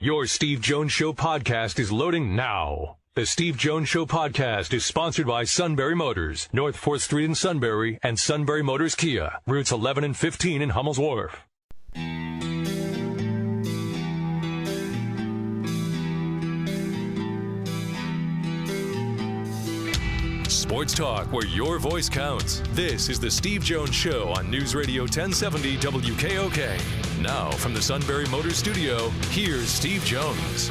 Your Steve Jones Show podcast is loading now. The Steve Jones Show podcast is sponsored by Sunbury Motors, North 4th Street in Sunbury, and Sunbury Motors Kia, routes 11 and 15 in Hummel's Wharf. Sports talk where your voice counts. This is the Steve Jones Show on News Radio 1070 WKOK. Now from the Sunbury Motors Studio, here's Steve Jones.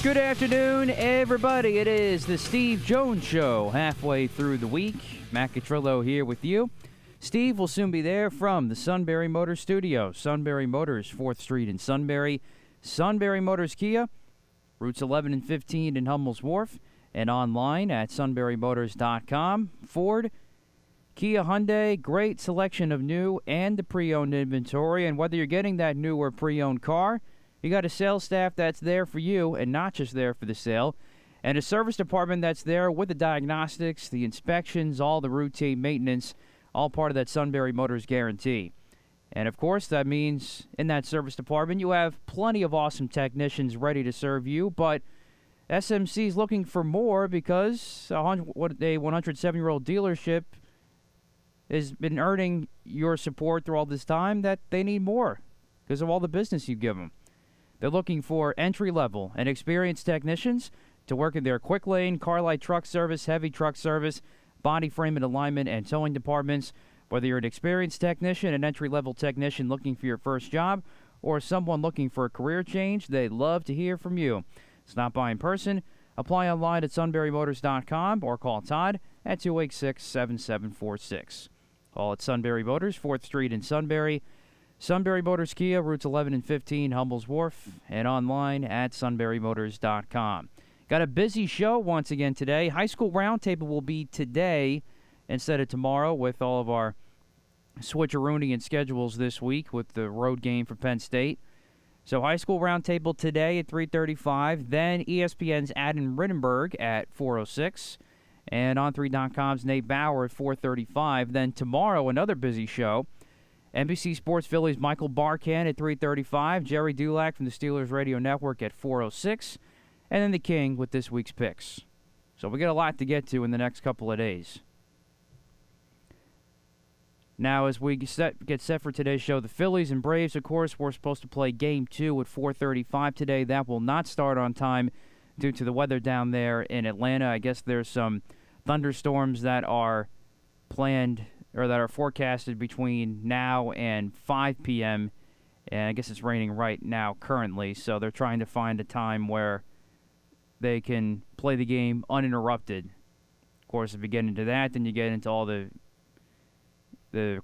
Good afternoon, everybody. It is the Steve Jones Show, halfway through the week. Matt Catrillo here with you. Steve will soon be there from the Sunbury Motors Studio. Sunbury Motors, 4th Street in Sunbury. Sunbury Motors Kia, routes 11 and 15 in Hummel's Wharf, and online at sunburymotors.com. Ford, Kia, Hyundai, great selection of new and the pre-owned inventory. And whether you're getting that new or pre-owned car, you got a sales staff that's there for you and not just there for the sale, and a service department that's there with the diagnostics, the inspections, all the routine maintenance, all part of that Sunbury Motors guarantee. And, of course, that means in that service department you have plenty of awesome technicians ready to serve you, but SMC is looking for more because a 107-year-old dealership has been earning your support through all this time, that they need more because of all the business you give them. They're looking for entry-level and experienced technicians to work in their quick lane, car light truck service, heavy truck service, body frame and alignment, and towing departments. Whether you're an experienced technician, an entry-level technician looking for your first job, or someone looking for a career change, they'd love to hear from you. Stop by in person, apply online at sunburymotors.com, or call Todd at 286-7746. Call at Sunbury Motors, 4th Street in Sunbury. Sunbury Motors Kia, routes 11 and 15, Hummel's Wharf, and online at sunburymotors.com. Got a busy show once again today. High school roundtable will be today instead of tomorrow with all of our switcherooning and schedules this week with the road game for Penn State. So high school roundtable today at 3:35, then ESPN's Adam Rittenberg at 4:06, and On3.com's Nate Bauer at 4:35. Then tomorrow, another busy show. NBC Sports Phillies' Michael Barkan at 3:35, Jerry Dulac from the Steelers Radio Network at 4:06, and then the King with this week's picks. So we got a lot to get to in the next couple of days. Now, as we get set for today's show, the Phillies and Braves, of course, we're supposed to play Game 2 at 4:35 today. That will not start on time due to the weather down there in Atlanta. I guess there's some thunderstorms that are planned or that are forecasted between now and 5 p.m., and I guess it's raining right now currently, so they're trying to find a time where they can play the game uninterrupted. Of course, if you get into that, then you get into all the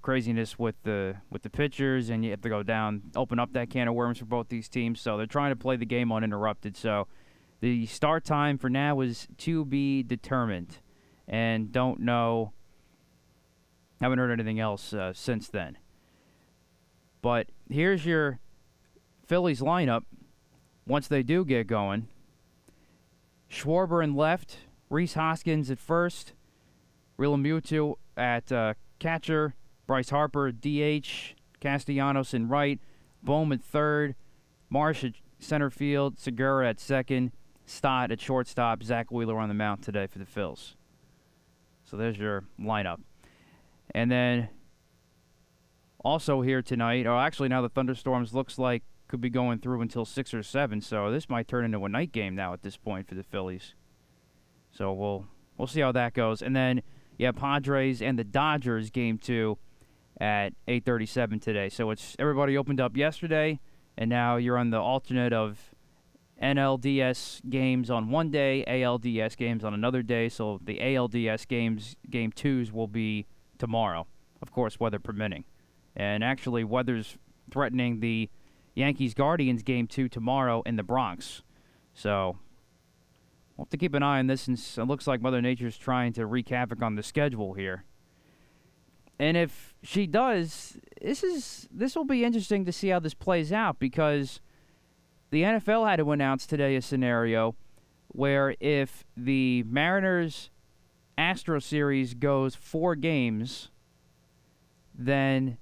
craziness with the pitchers, and you have to go down, open up that can of worms for both these teams, so they're trying to play the game uninterrupted. So the start time for now is to be determined, and don't know. Haven't heard anything else since then. But here's your Phillies lineup once they do get going. Schwarber in left, Rhys Hoskins at first, Realmuto at catcher, Bryce Harper DH, Castellanos in right, Bohm at third, Marsh at center field, Segura at second, Stott at shortstop, Zach Wheeler on the mound today for the Phils. So there's your lineup. And then also here tonight, or actually now the thunderstorms looks like could be going through until 6 or 7, so this might turn into a night game now at this point for the Phillies. So we'll see how that goes. And then you have Padres and the Dodgers Game 2 at 8:37 today. So it's everybody opened up yesterday, and now you're on the alternate of NLDS games on one day, ALDS games on another day. So the ALDS games, Game 2s, will be tomorrow, of course, weather permitting. And actually, weather's threatening the Yankees-Guardians Game 2 tomorrow in the Bronx. So we'll have to keep an eye on this, since it looks like Mother Nature's trying to wreak havoc on the schedule here. And if she does, this will be interesting to see how this plays out, because the NFL had to announce today a scenario where if the Mariners-Astro series goes 4 games, then,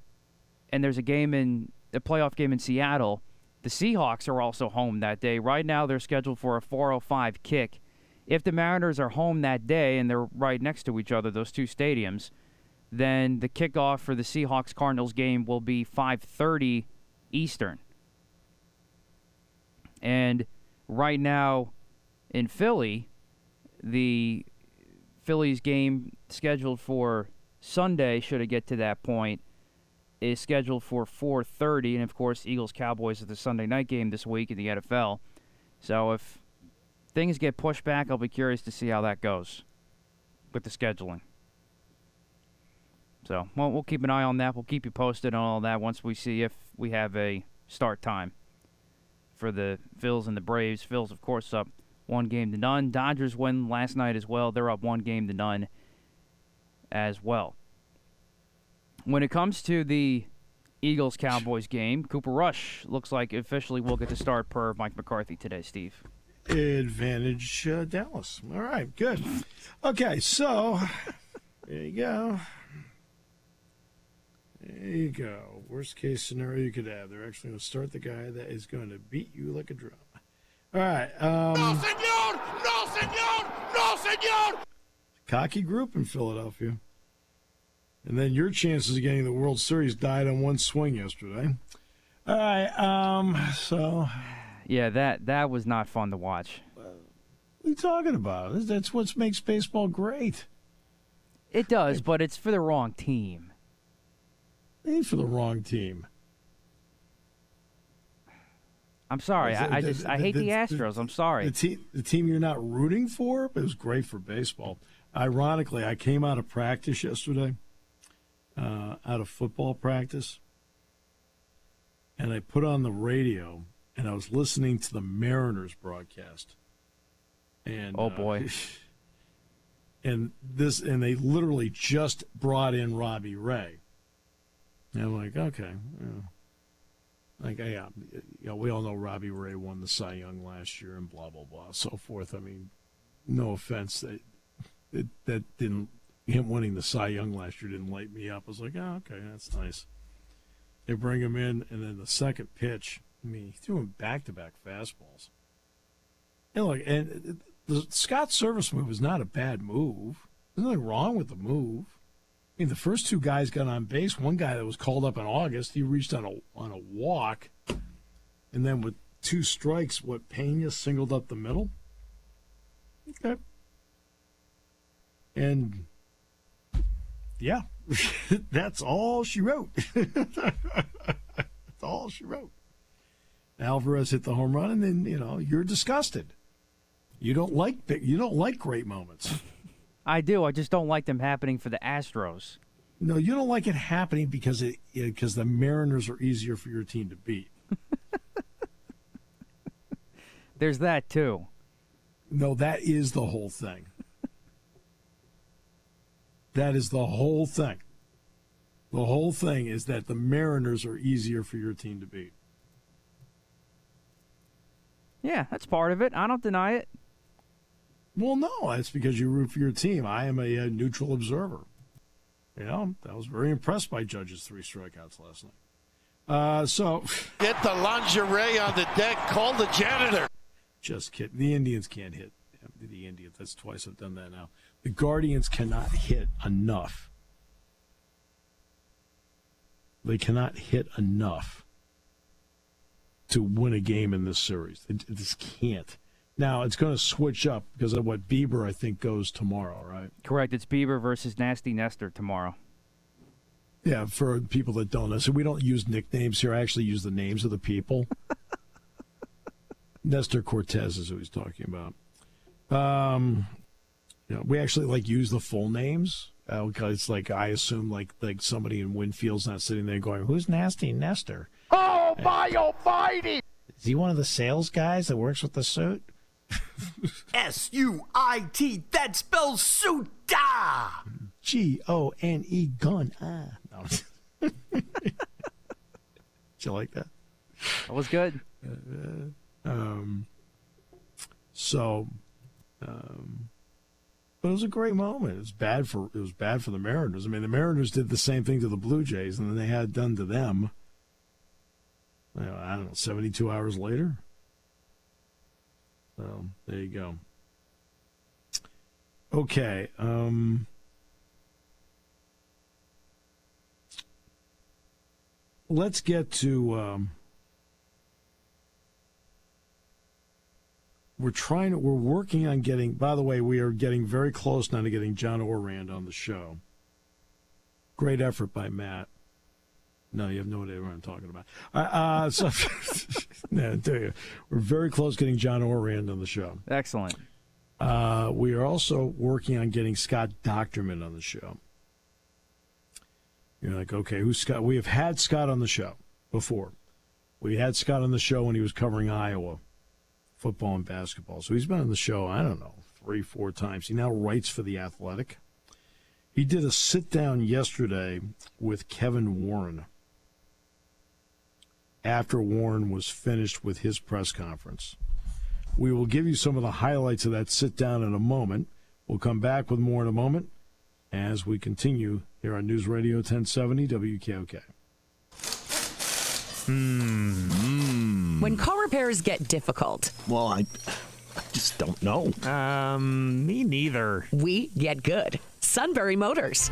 and there's a playoff game in Seattle, the Seahawks are also home that day. Right now they're scheduled for a 4:05 kick. If the Mariners are home that day and they're right next to each other, those two stadiums, then the kickoff for the Seahawks-Cardinals game will be 5:30 Eastern. And right now in Philly, the Phillies game scheduled for Sunday, should it get to that point, is scheduled for 4:30. And, of course, Eagles-Cowboys is the Sunday night game this week in the NFL. So if things get pushed back, I'll be curious to see how that goes with the scheduling. So we'll keep an eye on that. We'll keep you posted on all that once we see if we have a start time for the Phils and the Braves. Phils, of course, up 1-0. Dodgers win last night as well. They're up 1-0 as well. When it comes to the Eagles-Cowboys game, Cooper Rush looks like officially will get the start per Mike McCarthy today, Steve. Advantage Dallas. All right, good. Okay, so there you go. There you go. Worst case scenario you could have. They're actually going to start the guy that is going to beat you like a drum. All right. No, senor! No, senor! No, senor! Cocky group in Philadelphia. And then your chances of getting the World Series died on one swing yesterday. All right. So. Yeah, that was not fun to watch. What are you talking about? That's what makes baseball great. It does, but it's for the wrong team. Ain't for the wrong team. I'm sorry. I hate the Astros. I'm sorry. The team you're not rooting for, but it was great for baseball. Ironically, I came out of practice yesterday, out of football practice, and I put on the radio, and I was listening to the Mariners broadcast. And oh boy. And they literally just brought in Robbie Ray. And I'm like, okay, we all know Robbie Ray won the Cy Young last year and blah blah blah, so forth. I mean, no offense, that didn't, him winning the Cy Young last year didn't light me up. I was like, oh, okay, that's nice. They bring him in, and then the second pitch, I mean, he threw him back-to-back fastballs. And look, and the Scott Service move is not a bad move. There's nothing wrong with the move. I mean, the first two guys got on base. One guy that was called up in August, he reached on a walk, and then with 2 strikes, Pena singled up the middle. Okay. And, yeah, that's all she wrote. That's all she wrote. Alvarez hit the home run, and then, you're disgusted. You don't like great moments. I do. I just don't like them happening for the Astros. No, you don't like it happening because the Mariners are easier for your team to beat. There's that, too. No, that is the whole thing. That is the whole thing. The whole thing is that the Mariners are easier for your team to beat. Yeah, that's part of it. I don't deny it. Well, no, that's because you root for your team. I am a neutral observer. I was very impressed by Judge's 3 strikeouts last night. So get the lingerie on the deck. Call the janitor. Just kidding. The Indians can't hit. The Indians. That's twice I've done that now. The Guardians cannot hit enough. They cannot hit enough to win a game in this series. It just can't. Now, it's going to switch up because of what Bieber, I think, goes tomorrow, right? Correct. It's Bieber versus Nasty Nestor tomorrow. Yeah, for people that don't know. So we don't use nicknames here. I actually use the names of the people. Nestor Cortez is who he's talking about. We actually, use the full names. Because, I assume, like somebody in Winfield's not sitting there going, who's Nasty Nestor? Oh, my almighty! Is he one of the sales guys that works with the suit? S-U-I-T, that spells Suta! G-O-N-E, gun. No. Did you like that? That was good. But it was a great moment. It was bad for the Mariners. I mean, the Mariners did the same thing to the Blue Jays, and then they had done to them. I don't know, 72 hours later. So there you go. Okay. Let's get to. We're working on getting, by the way, we are getting very close now to getting John Orand on the show. Great effort by Matt. No, you have no idea what I'm talking about. No, I tell you, we're very close getting John Orand on the show. Excellent. We are also working on getting Scott Docterman on the show. You're like, okay, who's Scott? We have had Scott on the show before. We had Scott on the show when he was covering Iowa football and basketball. So he's been on the show, I don't know, 3-4 times. He now writes for The Athletic. He did a sit-down yesterday with Kevin Warren after Warren was finished with his press conference. We will give you some of the highlights of that sit-down in a moment. We'll come back with more in a moment as we continue here on News Radio 1070 WKOK. When car repairs get difficult, Well, I just don't know. Me neither. we get good. Sunbury Motors.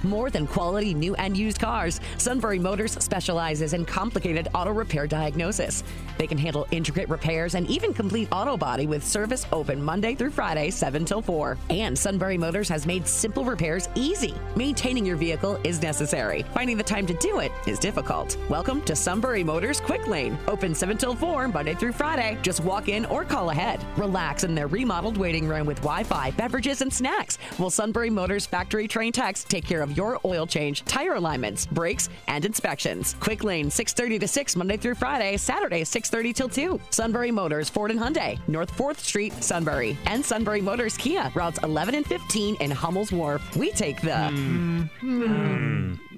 More than quality new and used cars, Sunbury Motors specializes in complicated auto repair diagnosis. They can handle intricate repairs and even complete auto body with service open Monday through Friday, 7 till 4. And Sunbury Motors has made simple repairs easy. Maintaining your vehicle is necessary. Finding the time to do it is difficult. Welcome to Sunbury Motors Quick Lane. Open 7 till 4, Monday through Friday. Just walk in or call ahead. Relax in their remodeled waiting room with Wi-Fi, beverages, and snacks. While Sunbury Motors factory trained techs take care of your oil change, tire alignments, brakes, and inspections. Quick Lane, 6:30 to 6, Monday through Friday, Saturday, 6:30 till 2. Sunbury Motors, Ford and Hyundai, North 4th Street, Sunbury. And Sunbury Motors Kia, routes 11 and 15 in Hummel's Wharf. We take the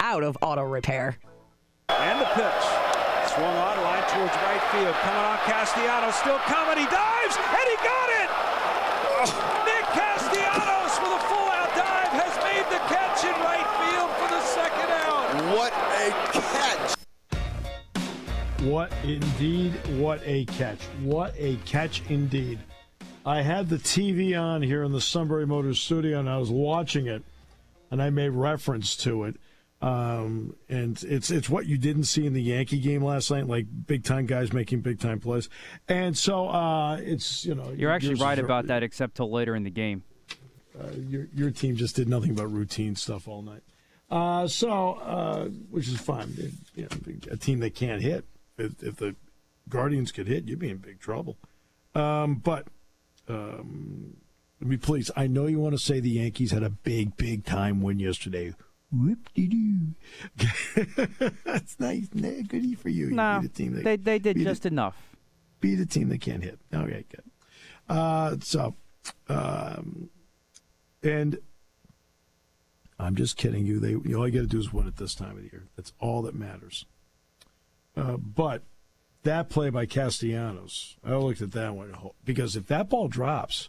out of auto repair. And the pitch. Swung on, line towards right field. Coming on, Castellanos still coming. He dives, and he got it! Nick Castellanos with a full-out dive has made the catch in right field for the second out. What a catch! What indeed, what a catch. What a catch indeed. I had the TV on here in the Sunbury Motors studio, and I was watching it, and I made reference to it. And it's what you didn't see in the Yankee game last night, like big-time guys making big-time plays. And so it's, you know. You're actually right about that, except till later in the game. Your team just did nothing but routine stuff all night. Which is fine. You know, a team that can't hit. If the Guardians could hit, you'd be in big trouble. Let me please, I know you want to say the Yankees had a big time win yesterday. Whoop-de-doo. That's nice. Good for you. No, you beat a team they did just enough. Beat a team that can't hit. Okay, good. And I'm just kidding you. All you got to do is win at this time of the year. That's all that matters. But that play by Castellanos, I looked at that one, because if that ball drops,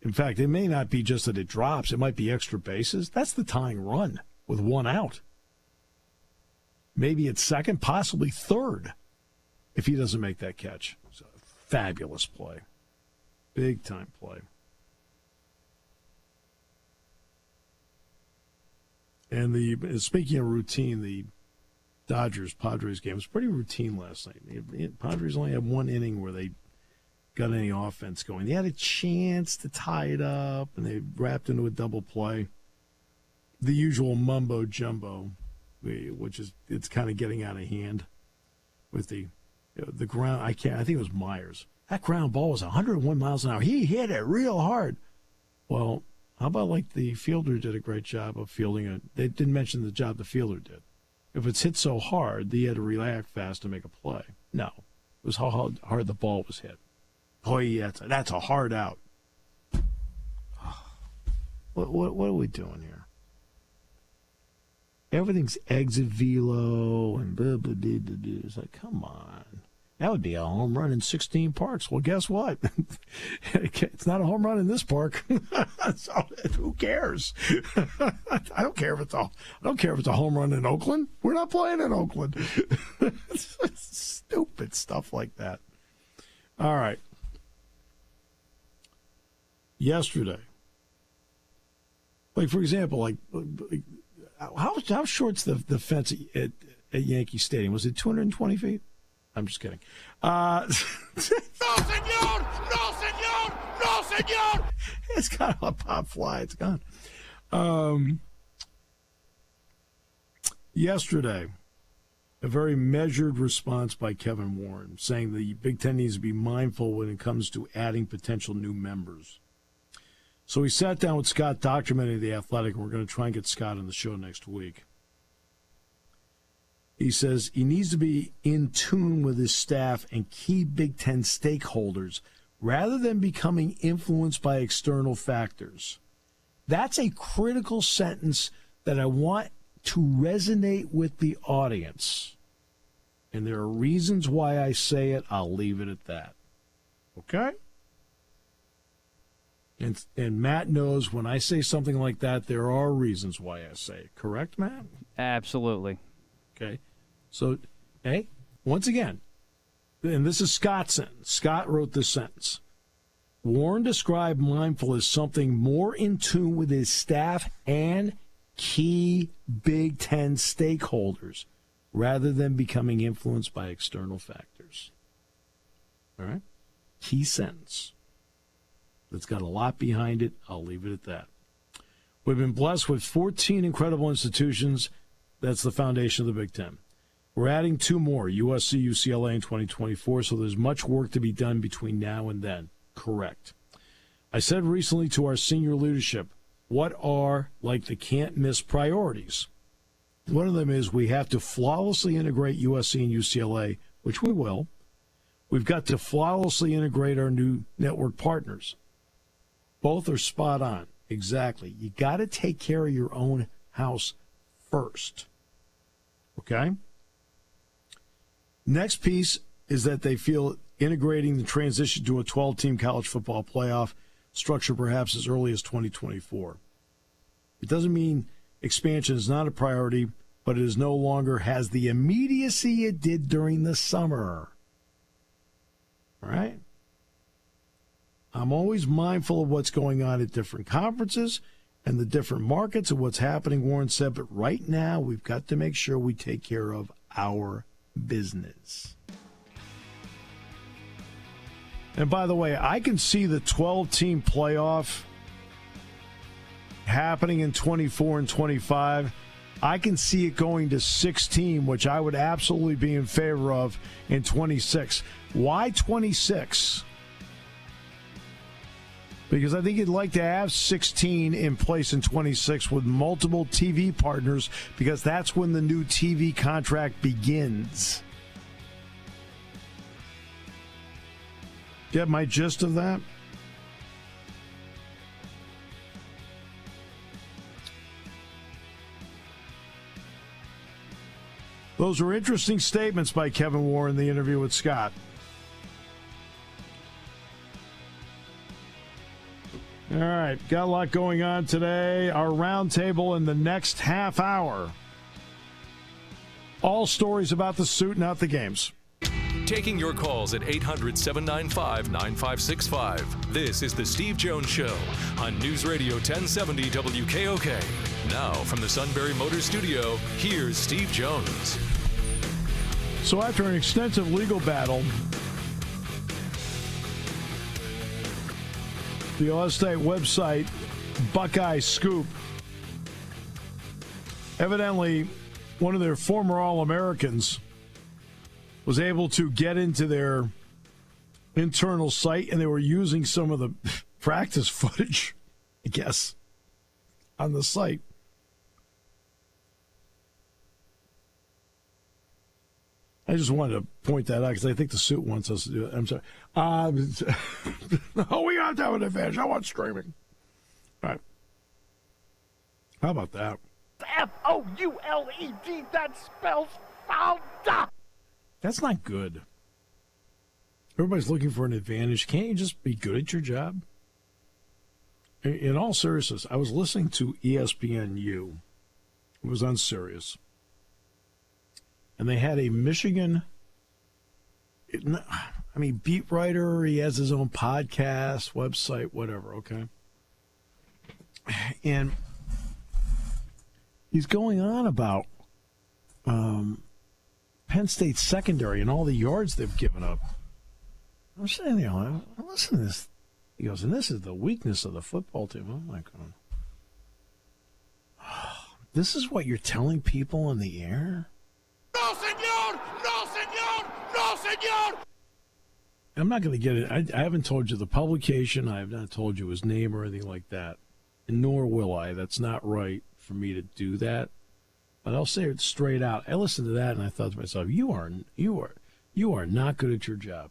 in fact, it may not be just that it drops, it might be extra bases. That's the tying run with one out. Maybe it's second, possibly third, if he doesn't make that catch. It's a fabulous play. Big-time play. And speaking of routine, the Dodgers-Padres game was pretty routine last night. The Padres only had one inning where they got any offense going. They had a chance to tie it up, and they wrapped into a double play. The usual mumbo-jumbo, which is, it's kind of getting out of hand with the ground. I think it was Myers. That ground ball was 101 miles an hour. He hit it real hard. Well, how about like the fielder did a great job of fielding it? They didn't mention the job the fielder did. If it's hit so hard, he had to react fast to make a play. No, it was how hard the ball was hit. Oh, yeah, that's a hard out. What are we doing here? Everything's exit velo and blah, blah, blah, blah, blah. It's like, come on. That would be a home run in 16 parks. Well, guess what? It's not a home run in this park. So, who cares? I don't care if it's a home run in Oakland. We're not playing in Oakland. Stupid stuff like that. All right. Yesterday, like for example, how short's the fence at Yankee Stadium? Was it 220 feet? I'm just kidding. No, senor! No, senor! No, senor! It's got a pop fly. It's gone. Yesterday, a very measured response by Kevin Warren, saying the Big Ten needs to be mindful when it comes to adding potential new members. So we sat down with Scott Dochterman of The Athletic, and we're going to try and get Scott on the show next week. He says he needs to be in tune with his staff and key Big Ten stakeholders rather than becoming influenced by external factors. That's a critical sentence that I want to resonate with the audience. And there are reasons why I say it. I'll leave it at that. Okay? And Matt knows when I say something like that, there are reasons why I say it. Correct, Matt? Absolutely. Okay. So, hey, once again, and this is Scott's sentence. Scott wrote this sentence. Warren described mindful as something more in tune with his staff and key Big Ten stakeholders rather than becoming influenced by external factors. All right? Key sentence. That's got a lot behind it. I'll leave it at that. We've been blessed with 14 incredible institutions. That's the foundation of the Big Ten. We're adding 2 more, USC, UCLA in 2024, so there's much work to be done between now and then. Correct. I said recently to our senior leadership, what are, like, the can't-miss priorities? One of them is we have to flawlessly integrate USC and UCLA, which we will. We've got to flawlessly integrate our new network partners. Both are spot on. Exactly. You got to take care of your own house first. Okay? Next piece is that they feel integrating the transition to a 12-team college football playoff structure perhaps as early as 2024. It doesn't mean expansion is not a priority, but it is no longer has the immediacy it did during the summer. All right? I'm always mindful of what's going on at different conferences and the different markets and what's happening, Warren said, but right now we've got to make sure we take care of our business. And by the way, I can see the 12-team playoff happening in 24 and 25. I can see it going to 16, which I would absolutely be in favor of in 26. Why 26? Because I think you'd like to have 16 in place in 26 with multiple TV partners, because that's when the new TV contract begins. Get my gist of that? Those were interesting statements by Kevin Warren in the interview with Scott. All right, got a lot going on today. Our roundtable in the next half hour. All stories about the suit, not the games. Taking your calls at 800-795-9565. This is The Steve Jones Show on News Radio 1070 WKOK. Now, from the Sunbury Motors Studio, here's Steve Jones. So after an extensive legal battle, the All-State website, Buckeye Scoop, evidently one of their former All-Americans was able to get into their internal site, and they were using some of the practice footage, I guess, on the site. I just wanted to point that out because I think the suit wants us to do it. I'm sorry. We got to have an advantage. I want streaming. All right. How about that? Fouled. That spells fouled. That's not good. Everybody's looking for an advantage. Can't you just be good at your job? In all seriousness, I was listening to ESPNU. It was on Sirius. And they had a Michigan, beat writer. He has his own podcast, website, whatever, okay? And he's going on about Penn State secondary and all the yards they've given up. I'm sitting there, I'm listening to this. He goes, and this is the weakness of the football team. I'm like, this is what you're telling people on the air? No, senor! No, senor! No, senor! I'm not going to get it. I haven't told you the publication. I have not told you his name or anything like that. And nor will I. That's not right for me to do that. But I'll say it straight out. I listened to that and I thought to myself, you are not good at your job.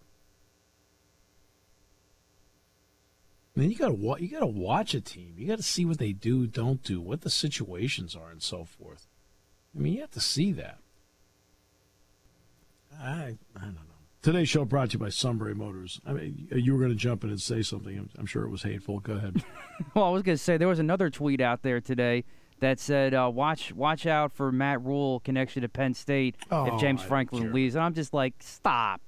I mean, you got to watch a team. You got to see what they do, don't do, what the situations are, and so forth. I mean, you have to see that. I don't know. Today's show brought to you by Sunbury Motors. I mean, you were going to jump in and say something. I'm sure it was hateful. Go ahead. Well, I was going to say there was another tweet out there today that said, "Watch out for Matt Rule connection to Penn State if James Franklin leaves." And I'm just like, stop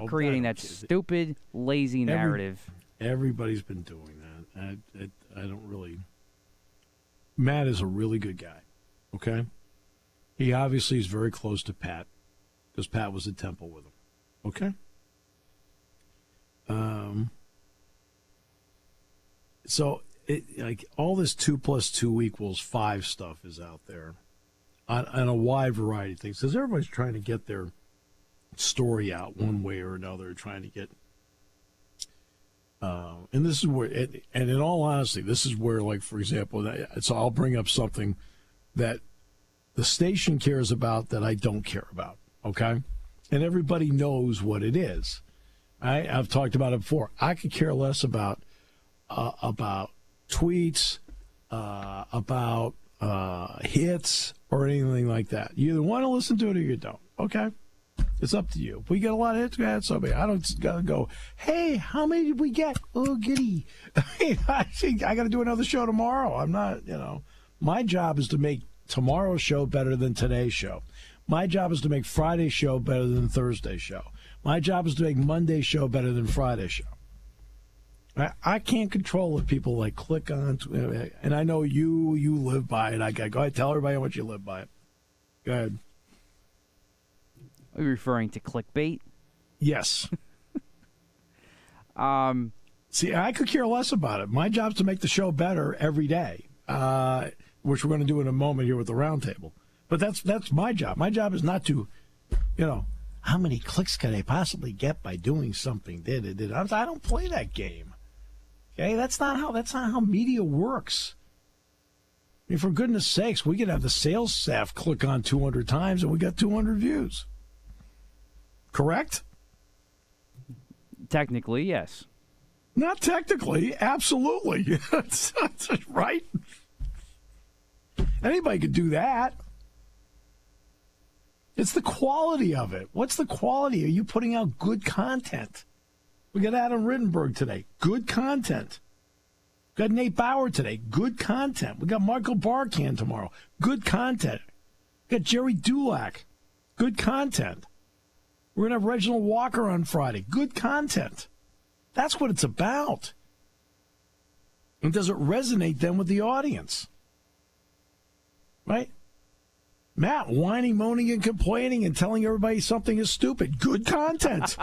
creating that stupid, lazy narrative. Everybody's been doing that. I don't really. Matt is a really good guy. Okay, he obviously is very close to Pat because Pat was at Temple with him. Okay. So like all this 2 + 2 = 5 stuff is out there on a wide variety of things because everybody's trying to get their story out one way or another, trying to get. And this is where, and in all honesty, this is where, like, for example, so I'll bring up something that the station cares about that I don't care about, okay? And everybody knows what it is. I've talked about it before. I could care less about tweets, about hits, or anything like that. You either want to listen to it or you don't, okay? It's up to you. If we get a lot of hits, that's somebody. I don't gotta go, hey, how many did we get? Oh, giddy. I got to do another show tomorrow. I'm not, my job is to make tomorrow's show better than today's show. My job is to make Friday's show better than Thursday's show. My job is to make Monday's show better than Friday's show. I can't control if people like click on, and I know you live by it. I got to go ahead, tell everybody how much you live by it. Go ahead. Are you referring to clickbait? Yes. See, I could care less about it. My job's to make the show better every day, which we're going to do in a moment here with the roundtable. But that's my job. My job is not to, how many clicks can I possibly get by doing something? I don't play that game. Okay, that's not how media works. I mean, for goodness sakes, we could have the sales staff click on 200 times and we got 200 views. Correct? Technically, yes. Not technically, absolutely. That's right. Anybody could do that. It's the quality of it. What's the quality? Are you putting out good content? We got Adam Rittenberg today. Good content. We got Nate Bauer today. Good content. We got Michael Barkan tomorrow. Good content. We got Jerry Dulac. Good content. We're going to have Reginald Walker on Friday. Good content. That's what it's about. And does it resonate then with the audience? Right? Matt whining, moaning, and complaining and telling everybody something is stupid. Good content.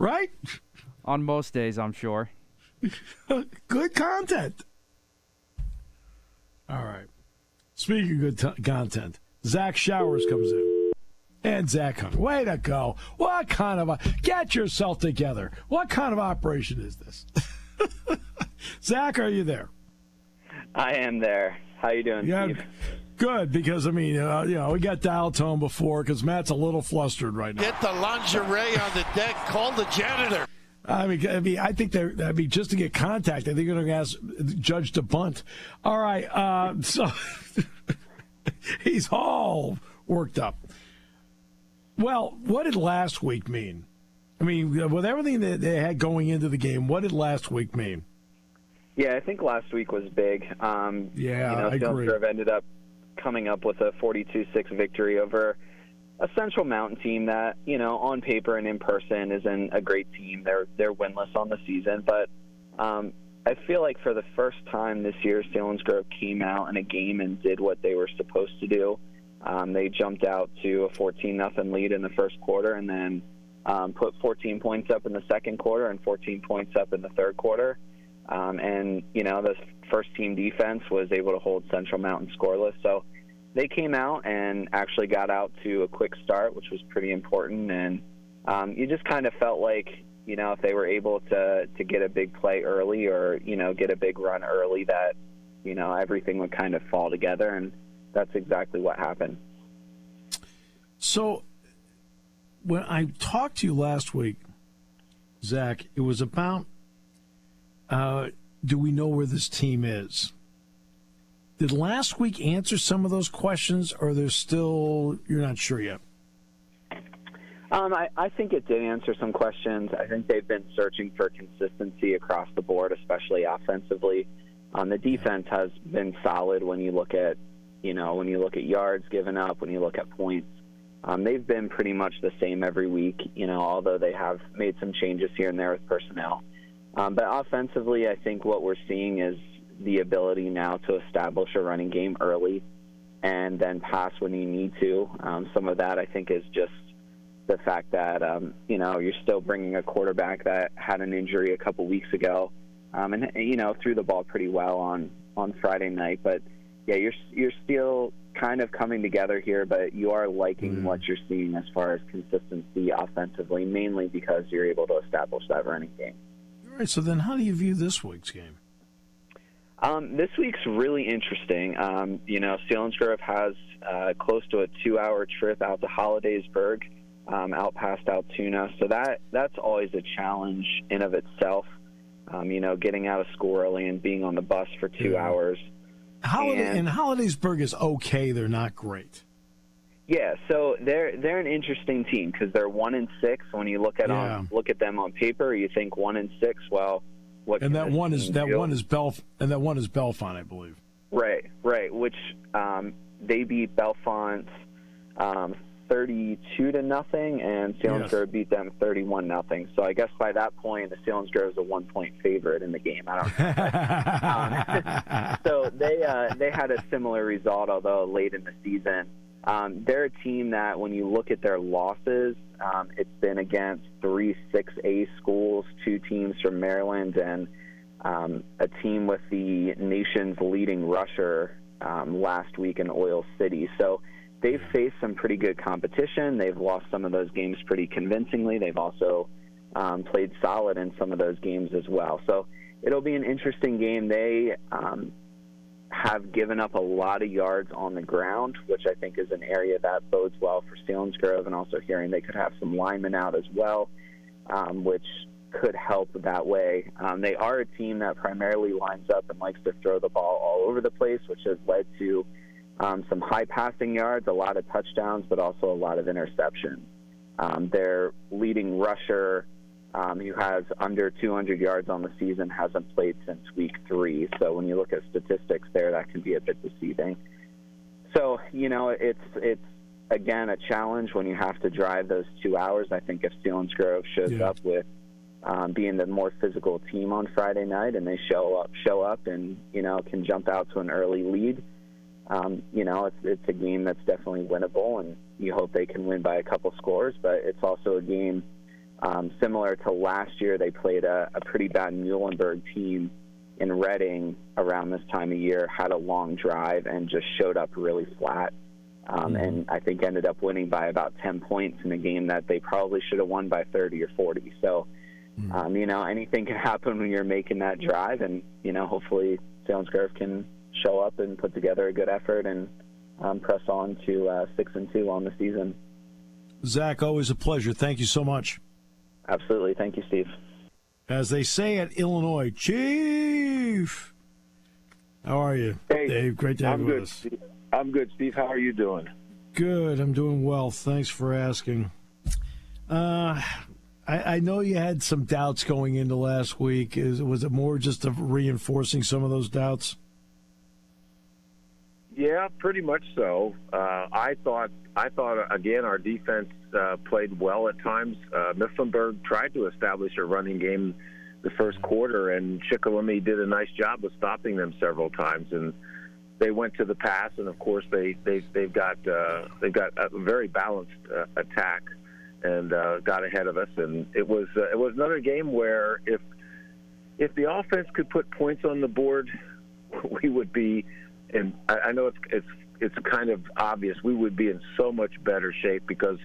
Right? On most days, I'm sure. Good content. All right. Speaking of good content, Zach Showers comes in. And Zach comes. Way to go. What kind of get yourself together. What kind of operation is this? Zach, are you there? I am there. How you doing, Yeah, Steve? good, because, we got dial tone before because Matt's a little flustered right now. Get the lingerie on the deck. Call the janitor. I think just to get contact, I think they're going to ask Judge to bunt. All right, so he's all worked up. Well, what did last week mean? With everything that they had going into the game, what did last week mean? Yeah, I think last week was big. I agree. Grove ended up coming up with a 42-6 victory over a Central Mountain team that, on paper and in person isn't a great team. They're winless on the season, but I feel like for the first time this year, Selinsgrove came out in a game and did what they were supposed to do. They jumped out to a 14-0 lead in the first quarter and then put 14 points up in the second quarter and 14 points up in the third quarter. The first-team defense was able to hold Central Mountain scoreless. So they came out and actually got out to a quick start, which was pretty important. And you just kind of felt like, if they were able to get a big play early or, get a big run early, that, everything would kind of fall together. And that's exactly what happened. So when I talked to you last week, Zach, it was about do we know where this team is? Did last week answer some of those questions, or you're not sure yet? I think it did answer some questions. I think they've been searching for consistency across the board, especially offensively. The defense has been solid when you look at, yards given up, when you look at points. They've been pretty much the same every week, although they have made some changes here and there with personnel. But offensively, I think what we're seeing is the ability now to establish a running game early and then pass when you need to. Some of that, I think, is just the fact that, you're still bringing a quarterback that had an injury a couple weeks ago and threw the ball pretty well on Friday night. But, yeah, you're still kind of coming together here, but you are liking what you're seeing as far as consistency offensively, mainly because you're able to establish that running game. All right, so then how do you view this week's game? This week's really interesting. Selinsgrove has close to a 2-hour trip out to Hollidaysburg, out past Altoona. So that's always a challenge in of itself, getting out of school early and being on the bus for 2 hours. And Hollidaysburg is okay. They're not great. Yeah, so they're an interesting team because they're 1-6. When you look at them on paper, you think 1-6. Well, what? And that one is Belfont, I believe. Right. Which they beat Belfont 32-0, and Selinsgrove beat them 31-0. So I guess by that point, the Selinsgrove is a 1-point favorite in the game. I don't know. So they had a similar result, although late in the season. They're a team that, when you look at their losses, it's been against 3 6A schools, 2 teams from Maryland, and a team with the nation's leading rusher last week in Oil City. So they've faced some pretty good competition. They've lost some of those games pretty convincingly. They've also played solid in some of those games as well. So it'll be an interesting game. They have given up a lot of yards on the ground, which I think is an area that bodes well for Selinsgrove, and also hearing they could have some linemen out as well, which could help that way. They are a team that primarily lines up and likes to throw the ball all over the place, which has led to some high passing yards, a lot of touchdowns, but also a lot of interceptions. Their leading rusher, who has under 200 yards on the season, hasn't played since week 3. So when you look at statistics there, that can be a bit deceiving. So, it's again, a challenge when you have to drive those 2 hours. I think if Selinsgrove shows up with being the more physical team on Friday night, and they show up and, can jump out to an early lead, it's a game that's definitely winnable, and you hope they can win by a couple scores. But it's also a game similar to last year. They played a pretty bad Muhlenberg team in Reading around this time of year, had a long drive, and just showed up really flat. And I think ended up winning by about 10 points in a game that they probably should have won by 30 or 40. So, anything can happen when you're making that drive, and, hopefully Selinsgrove can show up and put together a good effort and press on to 6-2 on the season. Zach, always a pleasure. Thank you so much. Absolutely. Thank you, Steve. As they say at Illinois, Chief. How are you, Dave? Great to have you with us. Steve. I'm good, Steve. How are you doing? Good. I'm doing well. Thanks for asking. I know you had some doubts going into last week. Was it more just of reinforcing some of those doubts? Yeah, pretty much so. I thought again our defense played well at times. Mifflinburg tried to establish a running game the first quarter, and Shikellamy did a nice job of stopping them several times. And they went to the pass, and of course they've got a very balanced attack, and got ahead of us. And it was another game where if the offense could put points on the board, we would be. And I know it's kind of obvious. We would be in so much better shape because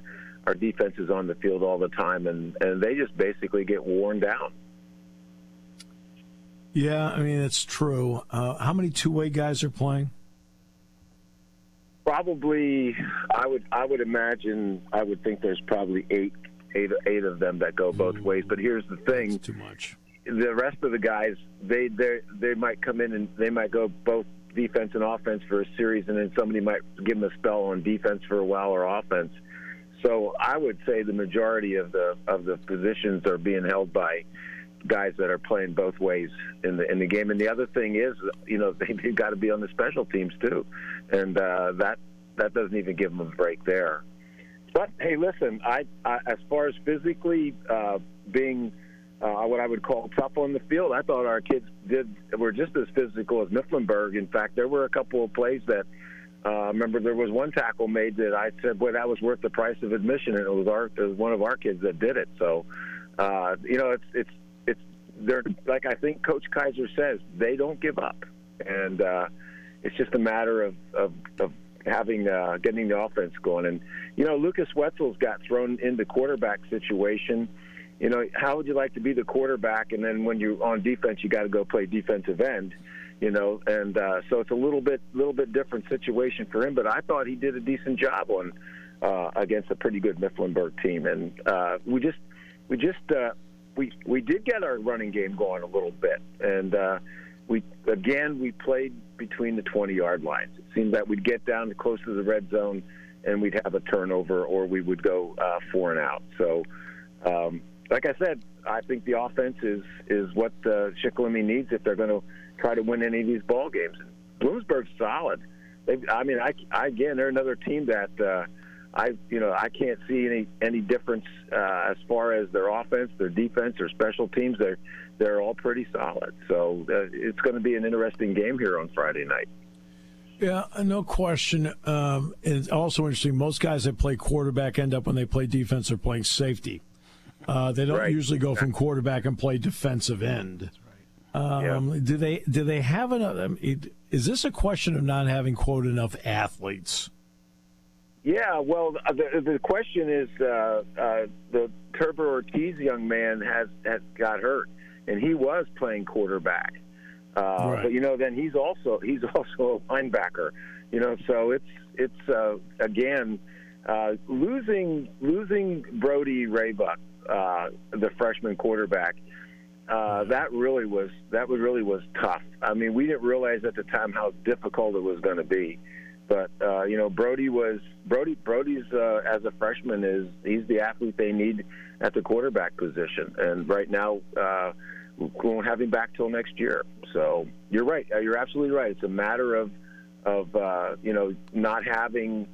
our defense is on the field all the time, and they just basically get worn down. Yeah, I mean, it's true. How many two-way guys are playing? Probably, I would imagine. I would think there's probably eight of them that go both ways. But here's the thing: that's too much. The rest of the guys, they might come in and they might go both defense and offense for a series, and then somebody might give them a spell on defense for a while or offense. So I would say the majority of the positions are being held by guys that are playing both ways in the game. And the other thing is, they've got to be on the special teams too, and that doesn't even give them a break there. But hey, listen, I as far as physically being what I would call tough on the field, I thought our kids were just as physical as Mifflinburg. In fact, there were a couple of plays that remember there was one tackle made that I said, boy, that was worth the price of admission, and it was one of our kids that did it. So it's they're like I think Coach Kaiser says, they don't give up, and it's just a matter of having getting the offense going. And Lucas Wetzel's got thrown into quarterback situation. How would you like to be the quarterback, and then when you're on defense, you got to go play defensive end, and so it's a little bit different situation for him. But I thought he did a decent job on against a pretty good Mifflinburg team, and we did get our running game going a little bit, and we played between the 20-yard lines. It seemed that we'd get down close to the red zone, and we'd have a turnover, or we would go 4 and out. So. Like I said, I think the offense is what Shikellamy needs if they're going to try to win any of these ball games. Bloomsburg's solid. They're another team that I can't see any difference as far as their offense, their defense, or special teams. They're all pretty solid. So it's going to be an interesting game here on Friday night. Yeah, no question. It's also interesting. Most guys that play quarterback end up when they play defense or playing safety. They don't usually go from quarterback and play defensive end. Do they have enough? Is this a question of not having, quote, enough athletes? Yeah, well, the question is the Turbo Ortiz young man has got hurt, and he was playing quarterback. But then he's also a linebacker. So it's again losing Brody Raybuck. The freshman quarterback, that really was tough. I mean, we didn't realize at the time how difficult it was going to be. But Brody's as a freshman he's the athlete they need at the quarterback position, and right now we won't have him back till next year. So you're right. You're absolutely right. It's a matter of not having.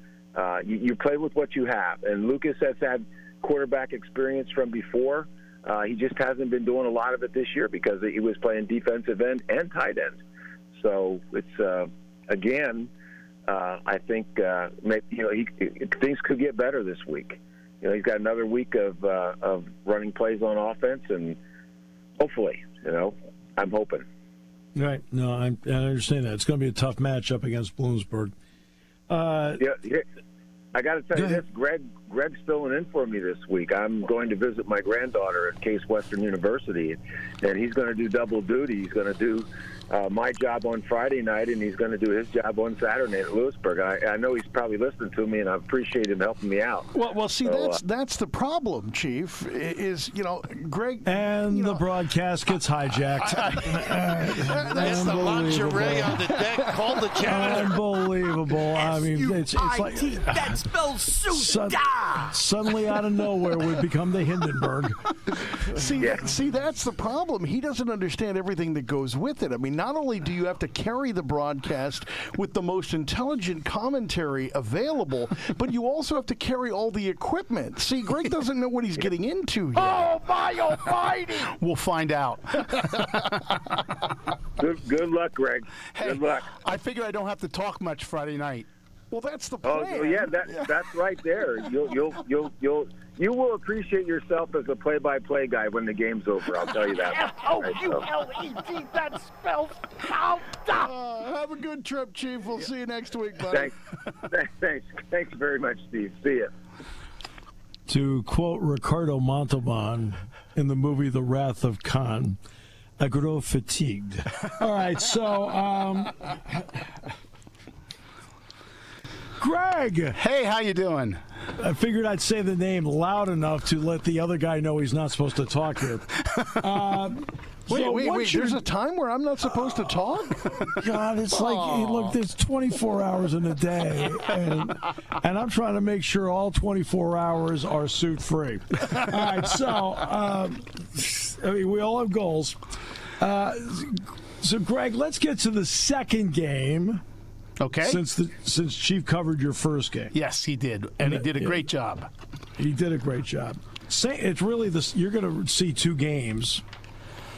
You play with what you have, and Lucas has had quarterback experience from before. He just hasn't been doing a lot of it this year because he was playing defensive end and tight end. So it's again, I think things could get better this week. He's got another week of running plays on offense, and hopefully, I'm hoping. Right. No, I understand that. It's going to be a tough matchup against Bloomsburg. I got to tell you this, Greg's filling in for me this week. I'm going to visit my granddaughter at Case Western University, and he's going to do double duty. He's going to do my job on Friday night, and he's going to do his job on Saturday at Lewisburg. I know he's probably listening to me, and I appreciate him helping me out. Well, see, that's the problem, Chief. Is Greg and the broadcast gets hijacked. That's the lingerie on the deck. Call the janitor. Unbelievable. I mean, it's like that spells suit. Suddenly, out of nowhere, we become the Hindenburg. See, that's the problem. He doesn't understand everything that goes with it. I mean, not only do you have to carry the broadcast with the most intelligent commentary available, but you also have to carry all the equipment. See, Greg doesn't know what he's getting into yet. Oh, my almighty! We'll find out. Good luck, Greg. Good luck. I figure I don't have to talk much Friday night. Well, that's the plan. Oh, yeah, that's right there. You will appreciate yourself as a play-by-play guy when the game's over. I'll tell you that. F-O-U-L-E-D, that spells out. Have a good trip, Chief. We'll see you next week, buddy. Thanks very much, Steve. See you. To quote Ricardo Montalban in the movie The Wrath of Khan, I grow fatigued. All right, so Greg. Hey, how you doing? I figured I'd say the name loud enough to let the other guy know he's not supposed to talk here. Wait. There's a time where I'm not supposed to talk? God, it's look, there's 24 hours in a day, and I'm trying to make sure all 24 hours are suit-free. All right, so, we all have goals. So, Greg, let's get to the second game. Okay. Since Chief covered your first game. Yes, he did, and he did a great job. He did a great job. It's really this. You're going to see two games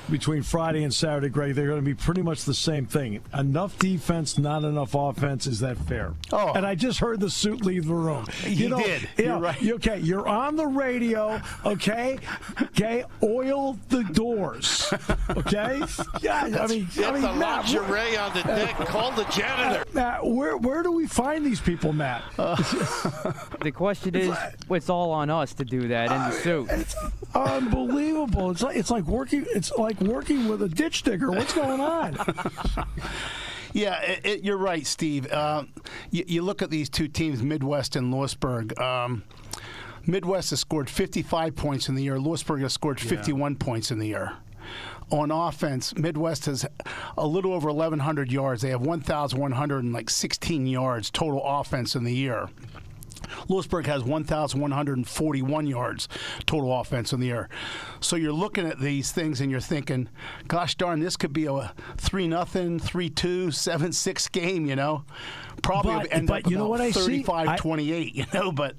between Friday and Saturday, Greg. They're going to be pretty much the same thing. Enough defense, not enough offense. Is that fair? Oh. And I just heard the suit leave the room. He did. You're right. Okay, you're on the radio. Okay, oil the doors. Okay. Yeah, I mean, Get the lingerie on the deck. Call the janitor. Matt, where do we find these people, Matt? The question is, it's all on us to do that in the suit. It's unbelievable. It's like working. It's like working with a ditch digger. What's going on? Yeah, you're right, Steve. You look at these two teams, Midwest and Lewisburg. Midwest has scored 55 points in the year. Lewisburg has scored 51 points in the year. On offense, Midwest has a little over 1,100 yards. They have 1,116 yards total offense in the year. Lewisburg has 1,141 yards total offense in the year. So you're looking at these things and you're thinking, gosh darn, this could be a 3-0, 3-2, 7-6 game, Probably end up about 35-28, But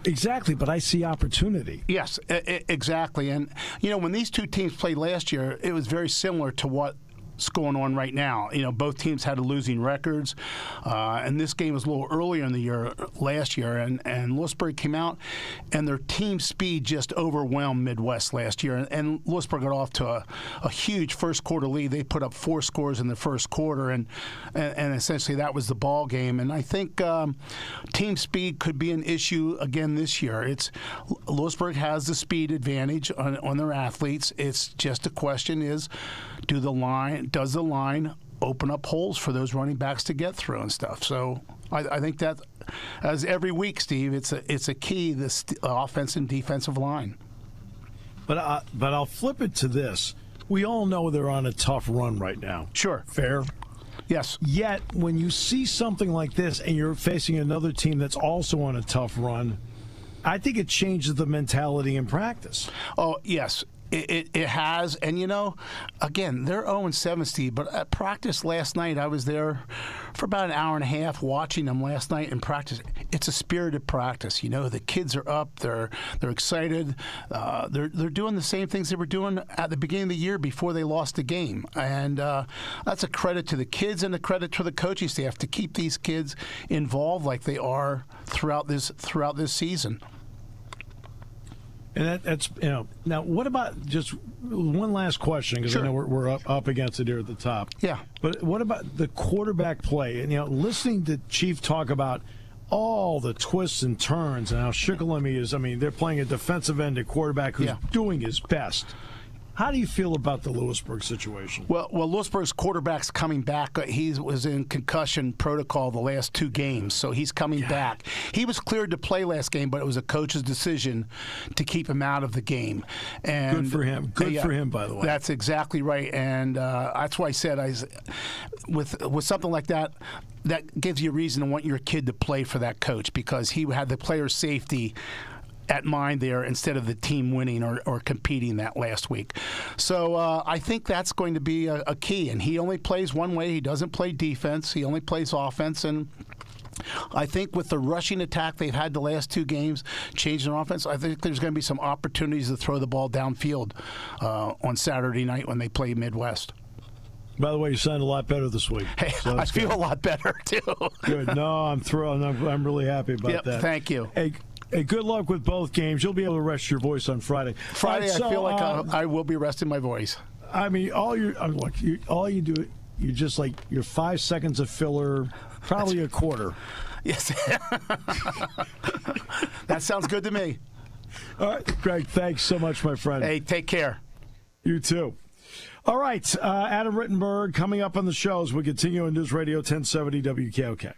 exactly, but I see opportunity. Yes, exactly. And, when these two teams played last year, it was very similar to what's going on right now. Both teams had losing records, and this game was a little earlier in the year last year, and Lewisburg came out, and their team speed just overwhelmed Midwest last year, and Lewisburg got off to a huge first quarter lead. They put up 4 scores in the first quarter, and essentially that was the ball game. And I think team speed could be an issue again this year. Lewisburg has the speed advantage on their athletes. It's just a question is, does the line open up holes for those running backs to get through and stuff? So I think that, as every week, Steve, it's a key, this offensive and defensive line. But I'll flip it to this. We all know they're on a tough run right now. Sure. Fair? Yes. Yet, when you see something like this and you're facing another team that's also on a tough run, I think it changes the mentality in practice. Oh, yes. It has, and again, they're 0-7, Steve, but at practice last night, I was there for about an hour and a half watching them last night in practice. It's a spirited practice. The kids are up, they're excited, they're doing the same things they were doing at the beginning of the year before they lost the game, and that's a credit to the kids and a credit to the coaching staff to keep these kids involved like they are throughout this season. And that's Now, what about just one last question, because I know we're up against it here at the top. Yeah. But what about the quarterback play? And listening to Chief talk about all the twists and turns and how Shikellamy is. I mean, they're playing a defensive end at quarterback who's doing his best. How do you feel about the Lewisburg situation? Well, Lewisburg's quarterback's coming back. He was in concussion protocol the last 2 games, so he's coming back. He was cleared to play last game, but it was a coach's decision to keep him out of the game. And good for him. Good for him, by the way. That's exactly right, and that's why I said with something like that, that gives you a reason to want your kid to play for that coach, because he had the player's safety at mind there instead of the team winning or competing that last week. So I think that's going to be a key. And he only plays one way. He doesn't play defense. He only plays offense. And I think with the rushing attack they've had the last 2 games, changing offense, I think there's going to be some opportunities to throw the ball downfield on Saturday night when they play Midwest. By the way, you sound a lot better this week. Hey, so I feel a lot better, too. Good. No, I'm thrilled. I'm really happy about that. Thank you. Hey, good luck with both games. You'll be able to rest your voice on Friday. I feel like I will be resting my voice. I mean, all you do, you're just like your 5 seconds of filler, probably a quarter. Yes. That sounds good to me. All right, Greg, thanks so much, my friend. Hey, take care. You too. All right, Adam Rittenberg coming up on the show as we continue on News Radio 1070 WKOK.